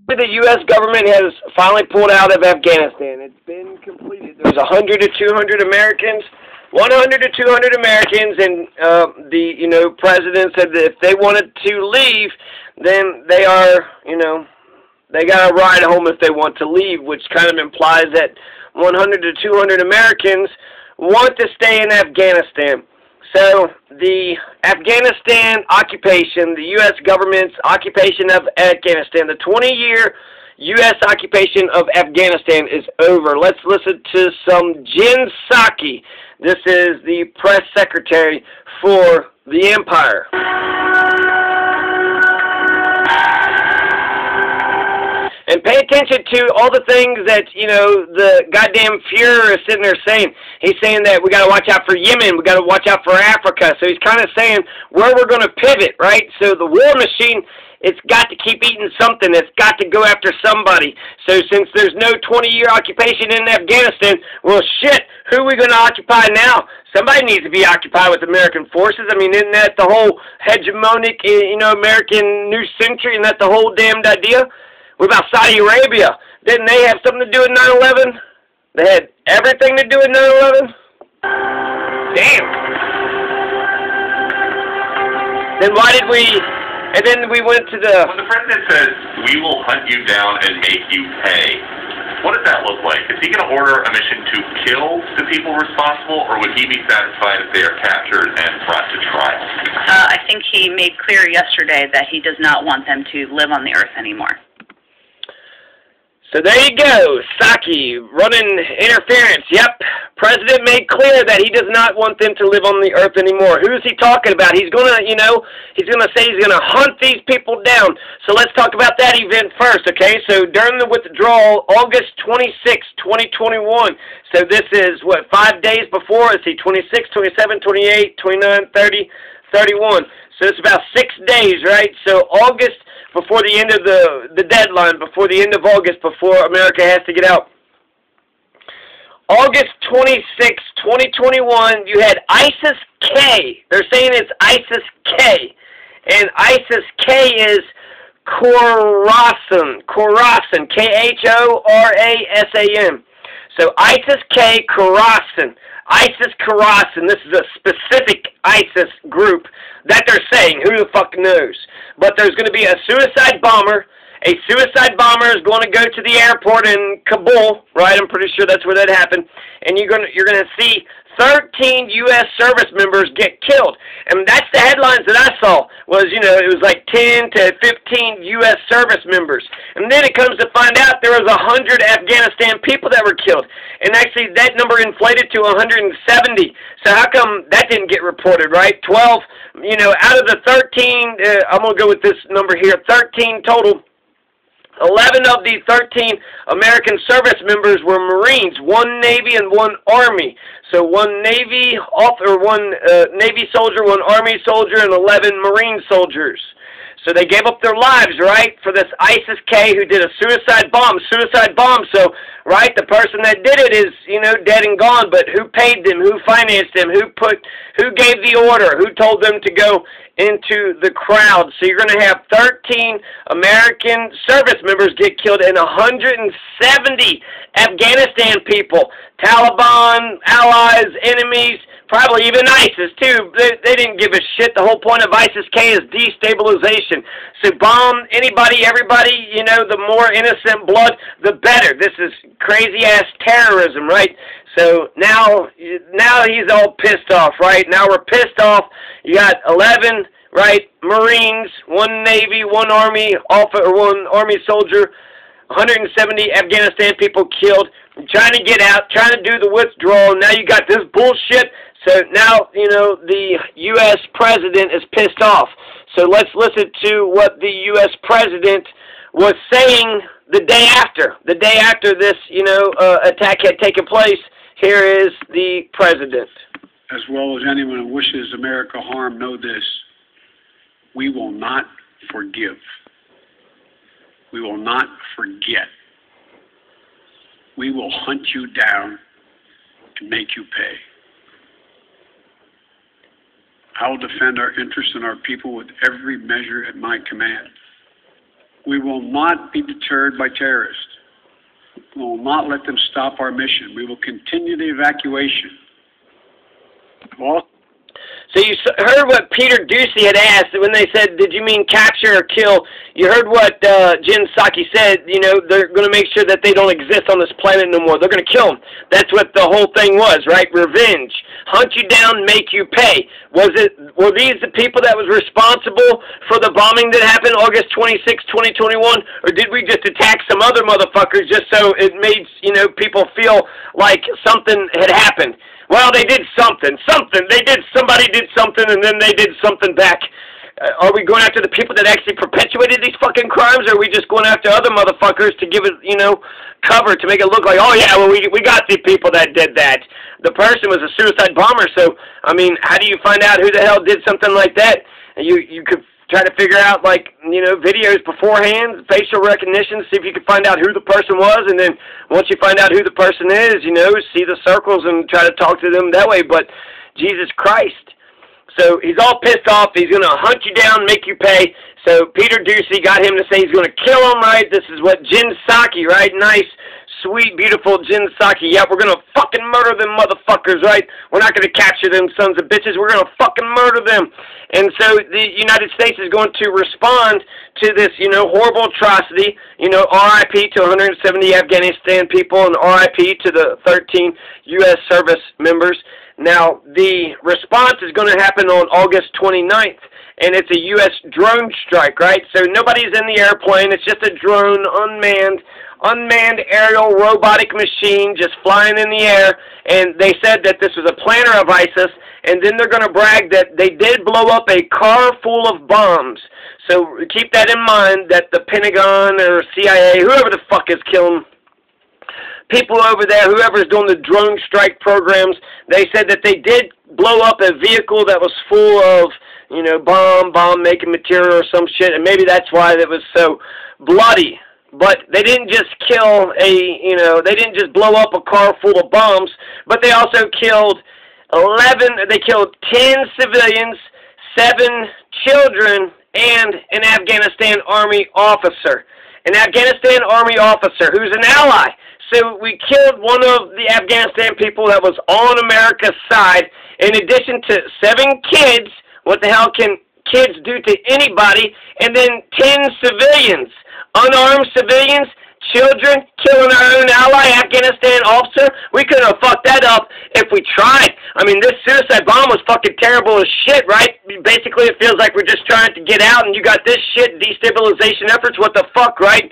The U.S. government has finally pulled out of Afghanistan. It's been completed. There's 100 to 200 Americans, 100 to 200 Americans, and the president said that if they wanted to leave, then they are, they got to ride home if they want to leave, which kind of implies that 100 to 200 Americans want to stay in Afghanistan. So the Afghanistan occupation, the U.S. government's occupation of Afghanistan, the 20-year U.S. occupation of Afghanistan is over. Let's listen to some Jen Psaki. This is the press secretary for the empire. And pay attention to all the things that, the goddamn Fuhrer is sitting there saying. He's saying that we got to watch out for Yemen, we got to watch out for Africa. So he's kind of saying where we're going to pivot, right? So the war machine, it's got to keep eating something. It's got to go after somebody. So since there's no 20-year occupation in Afghanistan, well, shit, who are we going to occupy now? Somebody needs to be occupied with American forces. I mean, isn't that the whole hegemonic, American new century? Isn't that the whole damned idea? What about Saudi Arabia? Didn't they have something to do with 9/11? They had everything to do with 9/11? Damn. Then why did we... And then we went to the... When the president says, we will hunt you down and make you pay, what does that look like? Is he going to order a mission to kill the people responsible, or would he be satisfied if they are captured and brought to trial? I think he made clear yesterday that he does not want them to live on the earth anymore. So there you go, Psaki, running interference. Yep, President made clear that he does not want them to live on the earth anymore. Who's he talking about? He's going to, he's going to say he's going to hunt these people down. So let's talk about that event first, okay? So during the withdrawal, August 26, 2021. So this is, 5 days before? Let's see, 26, 27, 28, 29, 30, 31. So it's about 6 days, right? So August, before the end of the deadline, before the end of August, before America has to get out. August 26, 2021, you had ISIS-K. They're saying it's ISIS-K. And ISIS-K is Khorasan, K-H-O-R-A-S-A-N. So ISIS-K, Khorasan. ISIS-Khorasan, this is a specific ISIS group that they're saying. Who the fuck knows? But there's going to be a suicide bomber. A suicide bomber is going to go to the airport in Kabul, right? I'm pretty sure that's where that happened. And you're going to see 13 U.S. service members get killed. And that's the headlines that I saw was, it was like 10 to 15 U.S. service members. And then it comes to find out there was 100 Afghanistan people that were killed. And actually that number inflated to 170. So how come that didn't get reported, right? 12, out of the 13, I'm going to go with this number here, 13 total. 11 of the 13 American service members were Marines, 1 Navy and 1 Army. So 1 Navy Navy soldier, 1 Army soldier, and 11 Marine soldiers. So they gave up their lives, right, for this ISIS-K who did a suicide bomb. So, right, the person that did it is, dead and gone, but who paid them, who financed them, who gave the order, who told them to go into the crowd. So you're going to have 13 American service members get killed and 170 Afghanistan people, Taliban, allies, enemies, probably even ISIS, too. They didn't give a shit. The whole point of ISIS-K is destabilization. So bomb anybody, everybody, the more innocent blood, the better. This is crazy-ass terrorism, right? So now he's all pissed off, right? Now we're pissed off. You got 11, right, Marines, 1 Navy, 1 Army, 1 Army soldier, 170 Afghanistan people killed, trying to get out, trying to do the withdrawal. Now you got this bullshit. So now, the U.S. president is pissed off. So let's listen to what the U.S. president was saying the day after this, attack had taken place. Here is the president. As well as anyone who wishes America harm, know this: we will not forgive. We will not forget. We will hunt you down and make you pay. I will defend our interests and our people with every measure at my command. We will not be deterred by terrorists. We will not let them stop our mission. We will continue the evacuation. So you heard what Peter Ducey had asked when they said, did you mean capture or kill? You heard what Jen Psaki said, you know, they're going to make sure that they don't exist on this planet no more. They're going to kill them. That's what the whole thing was, right? Revenge. Hunt you down, make you pay. Were these the people that was responsible for the bombing that happened August 26, 2021? Or did we just attack some other motherfuckers just so it made, you know, people feel like something had happened? Well, they did something. Somebody did something, and then they did something back. Are we going after the people that actually perpetuated these fucking crimes, or are we just going after other motherfuckers to give it, you know, cover, to make it look like, oh, yeah, well, we got the people that did that. The person was a suicide bomber, so, I mean, how do you find out who the hell did something like that? You could try to figure out, like, you know, videos beforehand, facial recognition, see if you can find out who the person was, and then once you find out who the person is, you know, see the circles and try to talk to them that way. But Jesus Christ. So he's all pissed off. He's going to hunt you down, make you pay. So Peter Ducey got him to say he's going to kill him, right? This is what Jen Psaki, right? Nice, sweet, beautiful Jen Psaki. Yeah, we're going to fucking murder them motherfuckers, right? We're not going to capture them sons of bitches. We're going to fucking murder them. And so the United States is going to respond to this, you know, horrible atrocity. You know, RIP to 170 Afghanistan people and RIP to the 13 U.S. service members. Now, the response is going to happen on August 29th, and it's a U.S. drone strike, right? So nobody's in the airplane. It's just a drone, unmanned aerial robotic machine just flying in the air, and they said that this was a planner of ISIS, and then they're going to brag that they did blow up a car full of bombs. So keep that in mind, that the Pentagon or CIA, whoever the fuck is killing people over there, whoever's doing the drone strike programs, they said that they did blow up a vehicle that was full of, you know, bomb-making material or some shit, and maybe that's why it was so bloody. But they didn't just kill they didn't just blow up a car full of bombs, but they also killed 10 civilians, 7 children, and an Afghanistan Army officer. An Afghanistan Army officer who's an ally. So we killed one of the Afghanistan people that was on America's side, in addition to 7 kids. What the hell can kids do to anybody? And then 10 civilians, unarmed civilians, children, killing our own ally, Afghanistan officer. We couldn't have fucked that up if we tried. I mean, this suicide bomb was fucking terrible as shit, right? Basically, it feels like we're just trying to get out, and you got this shit, destabilization efforts. What the fuck, right?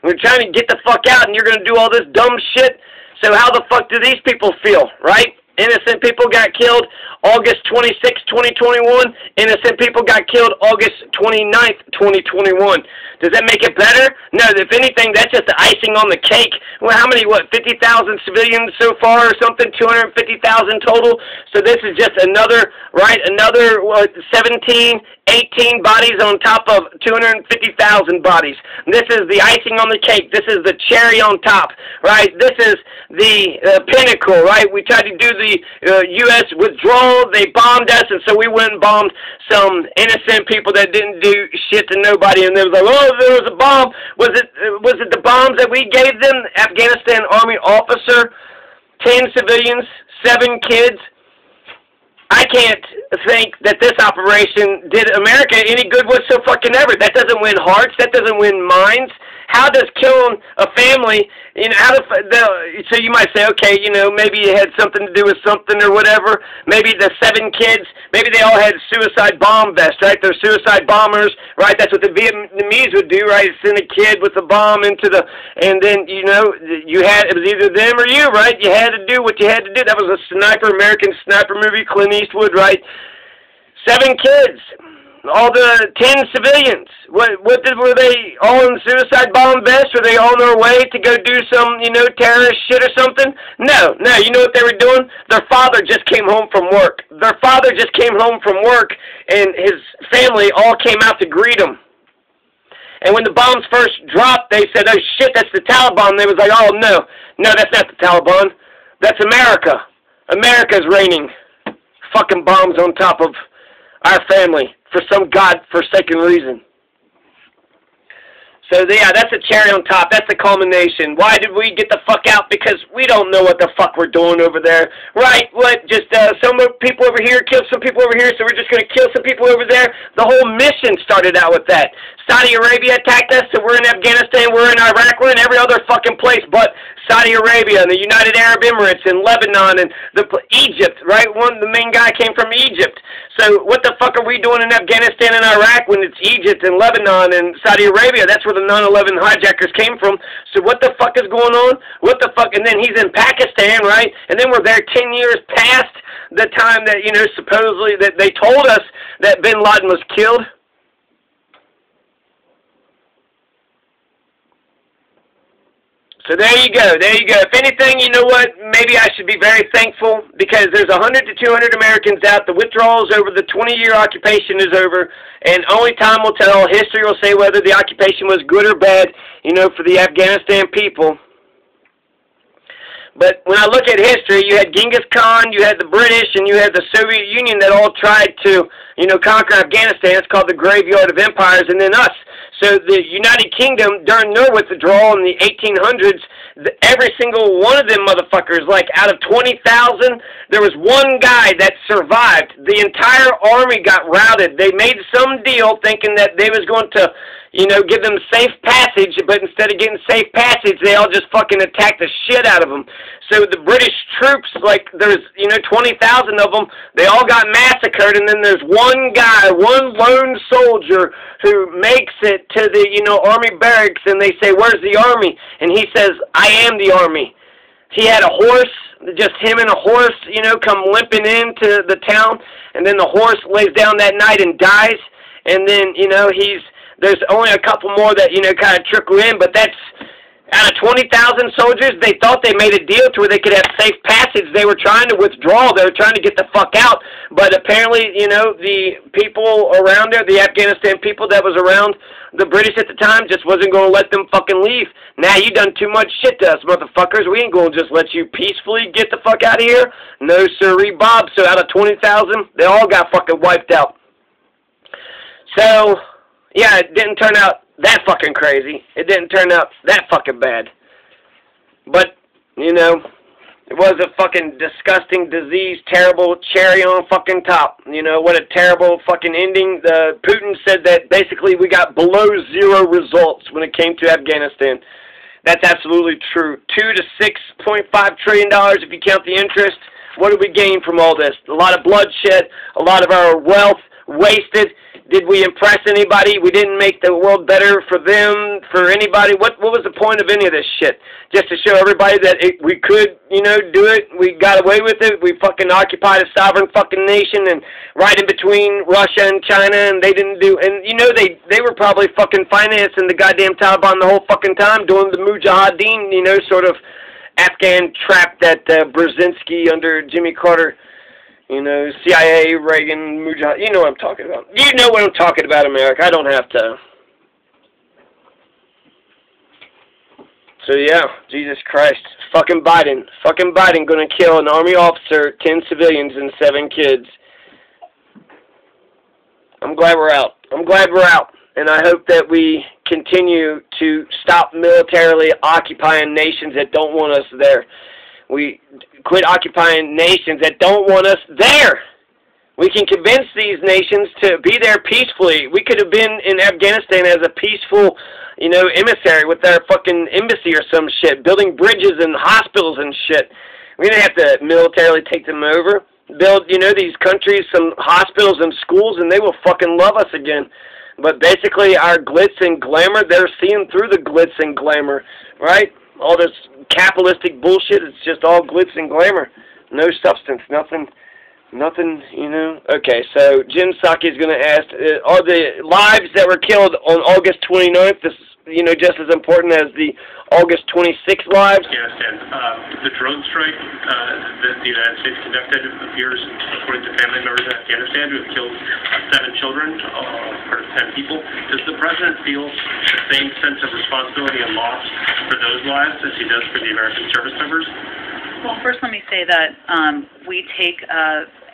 We're trying to get the fuck out, and you're going to do all this dumb shit. So how the fuck do these people feel, right? Innocent people got killed August 26, 2021. Innocent people got killed August 29th, 2021. Does that make it better? No, if anything, that's just the icing on the cake. Well, how many, 50,000 civilians so far or something? 250,000 total? So this is just another, right, 17, 18 bodies on top of 250,000 bodies. This is the icing on the cake. This is the cherry on top, right? This is the pinnacle, right? We tried to do the U.S. withdrawal. They bombed us, and so we went and bombed some innocent people that didn't do shit to nobody, and they was like, oh, there was a bomb. Was it the bombs that we gave them? Afghanistan Army officer, 10 civilians, 7 kids. I can't think that this operation did America any good whatsoever. That doesn't win hearts. That doesn't win minds. How does killing a family, so you might say, okay, maybe it had something to do with something or whatever. Maybe the 7 kids, maybe they all had suicide bomb vests, right? They're suicide bombers, right? That's what the Vietnamese would do, right? Send a kid with a bomb into and then, it was either them or you, right? You had to do what you had to do. That was a American sniper movie, Clint Eastwood, right? 7 kids. All the 10 civilians, were they all in suicide bomb vests? Were they on their way to go do some, terrorist shit or something? No, you know what they were doing? Their father just came home from work. And his family all came out to greet him. And when the bombs first dropped, they said, oh shit, that's the Taliban. They was like, oh no, that's not the Taliban. That's America. America's raining fucking bombs on top of our family for some God-forsaken reason. So, yeah, that's a cherry on top. That's the culmination. Why did we get the fuck out? Because we don't know what the fuck we're doing over there. Right? What? Just some people over here killed some people over here, so we're just going to kill some people over there? The whole mission started out with that. Saudi Arabia attacked us, so we're in Afghanistan, we're in Iraq, we're in every other fucking place but Saudi Arabia and the United Arab Emirates and Lebanon and Egypt, right? The main guy came from Egypt. So what the fuck are we doing in Afghanistan and Iraq when it's Egypt and Lebanon and Saudi Arabia? That's where the 9/11 hijackers came from. So what the fuck is going on? What the fuck? And then he's in Pakistan, right? And then we're there 10 years past the time that, supposedly that they told us that bin Laden was killed. So there you go. There you go. If anything, you know what? Maybe I should be very thankful because there's 100 to 200 Americans out. The withdrawal is over. The 20-year occupation is over. And only time will tell. History will say whether the occupation was good or bad, for the Afghanistan people. But when I look at history, you had Genghis Khan, you had the British, and you had the Soviet Union that all tried to, conquer Afghanistan. It's called the graveyard of empires, and then us. So the United Kingdom, during their withdrawal in the 1800s, every single one of them motherfuckers, like out of 20,000, there was one guy that survived. The entire army got routed. They made some deal thinking that they was going to, give them safe passage, but instead of getting safe passage, they all just fucking attacked the shit out of them. So the British troops, there's, 20,000 of them, they all got massacred, and then there's one guy, one lone soldier who makes it to the, army barracks, and they say, "Where's the army?" And he says, "I am the army." He had a horse, just him and a horse, come limping into the town, and then the horse lays down that night and dies, and then, there's only a couple more that, kind of trickle in, but that's, out of 20,000 soldiers, they thought they made a deal to where they could have safe passage. They were trying to withdraw. They were trying to get the fuck out. But apparently, the people around there, the Afghanistan people that was around the British at the time, just wasn't going to let them fucking leave. Now, you done too much shit to us, motherfuckers. We ain't going to just let you peacefully get the fuck out of here. No, sirree, Bob. So out of 20,000, they all got fucking wiped out. So, yeah, it didn't turn out that fucking crazy. It didn't turn out that fucking bad. But, it was a fucking disgusting disease, terrible cherry on fucking top. What a terrible fucking ending. Putin said that basically we got below zero results when it came to Afghanistan. That's absolutely true. $2 to $6.5 trillion if you count the interest. What did we gain from all this? A lot of bloodshed, a lot of our wealth wasted. Did we impress anybody? We didn't make the world better for them, for anybody. What was the point of any of this shit? Just to show everybody that we could, do it. We got away with it. We fucking occupied a sovereign fucking nation and right in between Russia and China, and they didn't do, and they were probably fucking financing the goddamn Taliban the whole fucking time, doing the Mujahideen, sort of Afghan trap that Brzezinski under Jimmy Carter, CIA, Reagan, Mujahid, you know what I'm talking about. You know what I'm talking about, America. I don't have to. So, yeah, Jesus Christ. Fucking Biden. Fucking Biden gonna kill an army officer, 10 civilians, and 7 kids. I'm glad we're out. I'm glad we're out. And I hope that we continue to stop militarily occupying nations that don't want us there. We quit occupying nations that don't want us there. We can convince these nations to be there peacefully. We could have been in Afghanistan as a peaceful, emissary with our fucking embassy or some shit, building bridges and hospitals and shit. We didn't have to militarily take them over. Build, these countries some hospitals and schools, and they will fucking love us again. But basically, our glitz and glamour, they're seeing through the glitz and glamour, right? All this capitalistic bullshit, it's just all glitz and glamour. No substance, nothing, Okay, so Jim Psaki is going to ask, are the lives that were killed on August 29th, just as important as the August 26th lives? Afghanistan. The drone strike that the United States conducted appears, according to family members in Afghanistan, to have killed 7 children, part of 10 people. Does the president feel the same sense of responsibility and loss for those lives as he does for the American service members? Well, first let me say that we take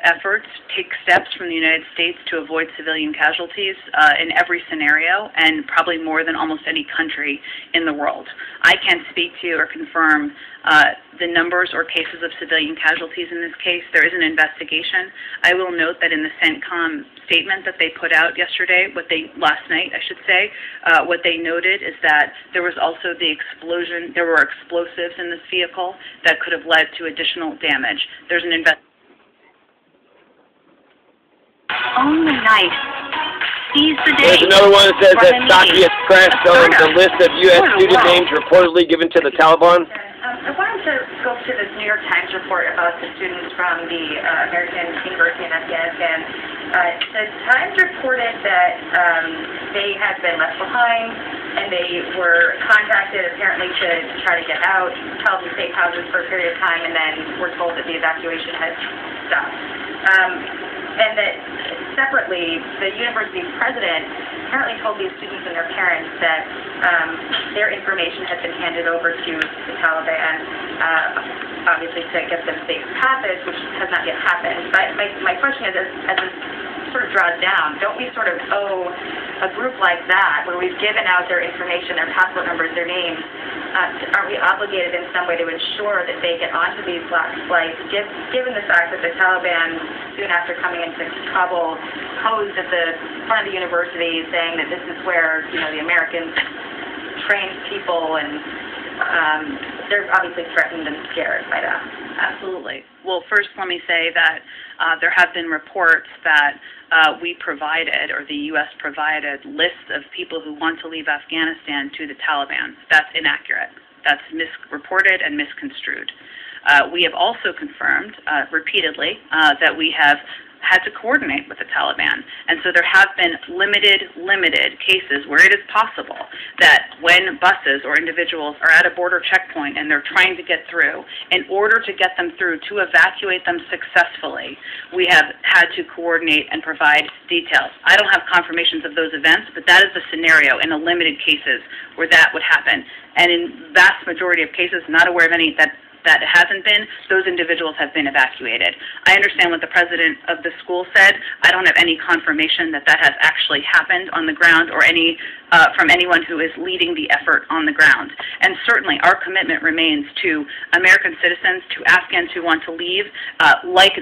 efforts take steps from the United States to avoid civilian casualties in every scenario, and probably more than almost any country in the world. I can't speak to or confirm the numbers or cases of civilian casualties in this case. There is an investigation. I will note that in the CENTCOM statement that they put out yesterday, last night I should say, what they noted is that there was also the explosion, there were explosives in this vehicle that could have led to additional damage. There's an investigation. Only nice. Seize the day. There's another one that says that Saki has pressed on the list of U.S. student names reportedly given to the Taliban. I wanted to go to this New York Times report about the students from the American University in Afghanistan. The Times reported that they had been left behind and they were contacted apparently to try to get out, held in safe houses for a period of time, and then were told that the evacuation had stopped. And that separately, the university's president apparently told these students and their parents that their information had been handed over to the Taliban, obviously to get them safe passage, which has not yet happened. But my question is, as this sort of draws down, don't we sort of owe a group like that, where we've given out their information, their passport numbers, their names, aren't we obligated in some way to ensure that they get onto these last flights, given the fact that the Taliban, soon after coming into Kabul, posed at the front of the university saying that this is where, the Americans train people, and they're obviously threatened and scared by that. Absolutely. Well, first let me say that there have been reports that we provided, or the U.S. provided, lists of people who want to leave Afghanistan to the Taliban. That's inaccurate. That's misreported and misconstrued. We have also confirmed repeatedly that we have had to coordinate with the Taliban. And so there have been limited cases where it is possible that when buses or individuals are at a border checkpoint and they're trying to get through, in order to get them through, to evacuate them successfully, we have had to coordinate and provide details. I don't have confirmations of those events, but that is the scenario in the limited cases where that would happen. And in vast majority of cases, not aware of any that hasn't been, those individuals have been evacuated. I understand what the president of the school said. I don't have any confirmation that that has actually happened on the ground, or any from anyone who is leading the effort on the ground. And certainly our commitment remains to American citizens, to Afghans who want to leave, like